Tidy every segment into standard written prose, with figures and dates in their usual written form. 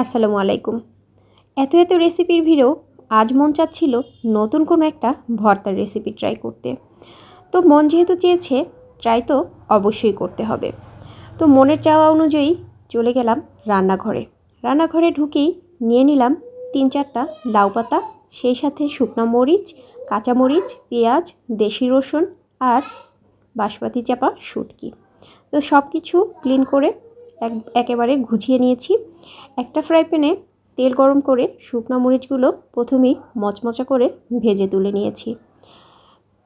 আসসালামু আলাইকুম। এত রেসিপির ভিড়েও আজ মন চাচ্ছিল নতুন কোনো একটা ভর্তার রেসিপি ট্রাই করতে। তো মন যেহেতু চেয়েছে, ট্রাই তো অবশ্যই করতে হবে। তো মনের চাওয়া অনুযায়ী চলে গেলাম রান্নাঘরে ঢুকেই নিয়ে নিলাম 3-4টা লাউ পাতা, সেই সাথে শুকনো মরিচ, কাঁচামরিচ, পেঁয়াজ, দেশি রসুন আর বাঁশপাতি চাপা শুটকি। তো সব কিছু ক্লিন করে একেবারে গুছিয়ে নিয়েছি। একটা ফ্রাই প্যানে তেল গরম করে শুকনো মরিচগুলো প্রথমেই মচমচা করে ভেজে তুলে নিয়েছি।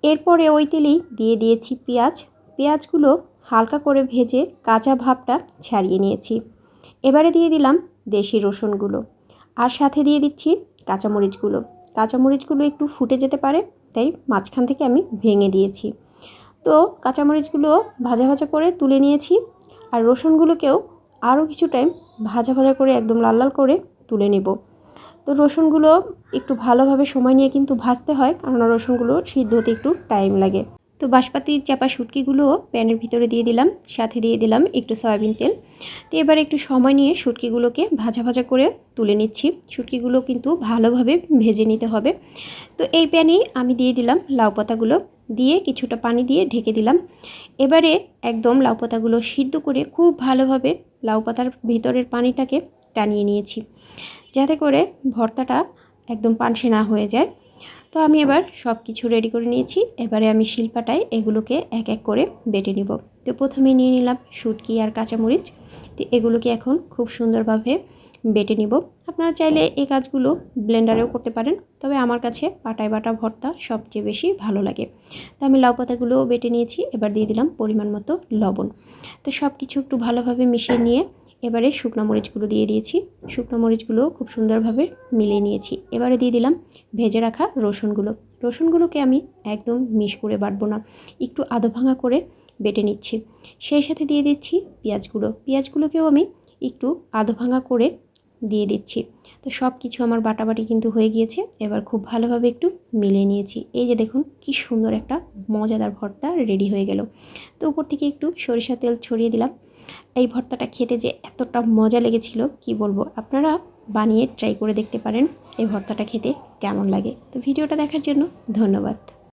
এরপরে ওই তেলেই দিয়ে দিয়েছি পেঁয়াজগুলো হালকা করে ভেজে কাঁচা ভাবটা ছাড়িয়ে নিয়েছি। এবারে দিয়ে দিলাম দেশি রসুনগুলো আর সাথে দিয়ে দিচ্ছি কাঁচামরিচগুলো একটু ফুটে যেতে পারে, তাই মাঝখান থেকে আমি ভেঙে দিয়েছি। তো কাঁচামরিচগুলো ভাজা করে তুলে নিয়েছি আর রসুনগুলোকেও আরও কিছু টাইম ভাজা করে একদম লাল করে তুলে নেব। তো রসুনগুলো একটু ভালোভাবে সময় নিয়ে কিন্তু ভাজতে হয়, কারণ রসুনগুলো সিদ্ধ হতে একটু টাইম লাগে। তো বাঁশপাতি চাপা শুটকিগুলো প্যানের ভিতরে দিয়ে দিলাম, সাথে দিয়ে দিলাম একটু সয়াবিন তেল। তো এবার একটু সময় নিয়ে শুটকিগুলোকে ভাজা করে তুলে নিচ্ছি। শুটকিগুলো কিন্তু ভালোভাবে ভেজে নিতে হবে। তো এই প্যানেই আমি দিয়ে দিলাম লাউ পাতাগুলো, দিয়ে কিছুটা পানি দিয়ে ঢেকে দিলাম। এবারে একদম লাউ পাতাগুলো সিদ্ধ করে খুব ভালোভাবে লাউ পাতার ভিতরের পানিটাকে টানিয়ে নিয়েছি, যাতে করে ভর্তাটা একদম পানসে না হয়ে যায়। তো আমি এবার সব কিছু রেডি করে নিয়েছি। এবারে আমি শিলপাটায় এগুলোকে এক এক করে বেটে নিব। তো প্রথমে নিয়ে নিলাম শুটকি আর কাঁচামরিচ। তো এগুলোকে এখন খুব সুন্দরভাবে বেটে নিব। আপনারা চাইলে এই কাজগুলো ব্লেন্ডারেও করতে পারেন, তবে আমার কাছে পাটায় বাটা ভর্তা সবচেয়ে বেশি ভালো লাগে। তো আমি লাউ পাতাগুলোও বেটে নিয়েছি। এবার দিয়ে দিলাম পরিমাণ মতো লবণ। তো সব কিছু একটু ভালোভাবে মিশিয়ে নিয়ে এবারে শুকনো মরিচগুলো দিয়ে দিয়েছি। শুকনো মরিচগুলো খুব সুন্দরভাবে মিলিয়ে নিয়েছি। এবারে দিয়ে দিলাম ভেজে রাখা রসুনগুলোকে আমি একদম মিশ করে বাটবো না, একটু আধো ভাঙা করে বেটে নিচ্ছি। সেই সাথে দিয়ে দিচ্ছি পেঁয়াজগুলোকেও আমি একটু আধো ভাঙা করে দিয়ে দিচ্ছি। তো সব কিছু আমার বাটাবাটি কিন্তু হয়ে গিয়েছে। এবার খুব ভালোভাবে একটু মিলিয়ে নিয়েছি। এই যে দেখুন কি সুন্দর একটা মজাদার ভর্তা রেডি হয়ে গেল। তো উপর থেকে একটু সরিষা তেল ছড়িয়ে দিলাম। এই ভর্তাটা খেতে যে এতটা মজা লেগেছিল কি বলবো, আপনারা বানিয়ে ট্রাই করে দেখতে পারেন এই ভর্তাটা খেতে কেমন লাগে। তো ভিডিওটা দেখার জন্য ধন্যবাদ।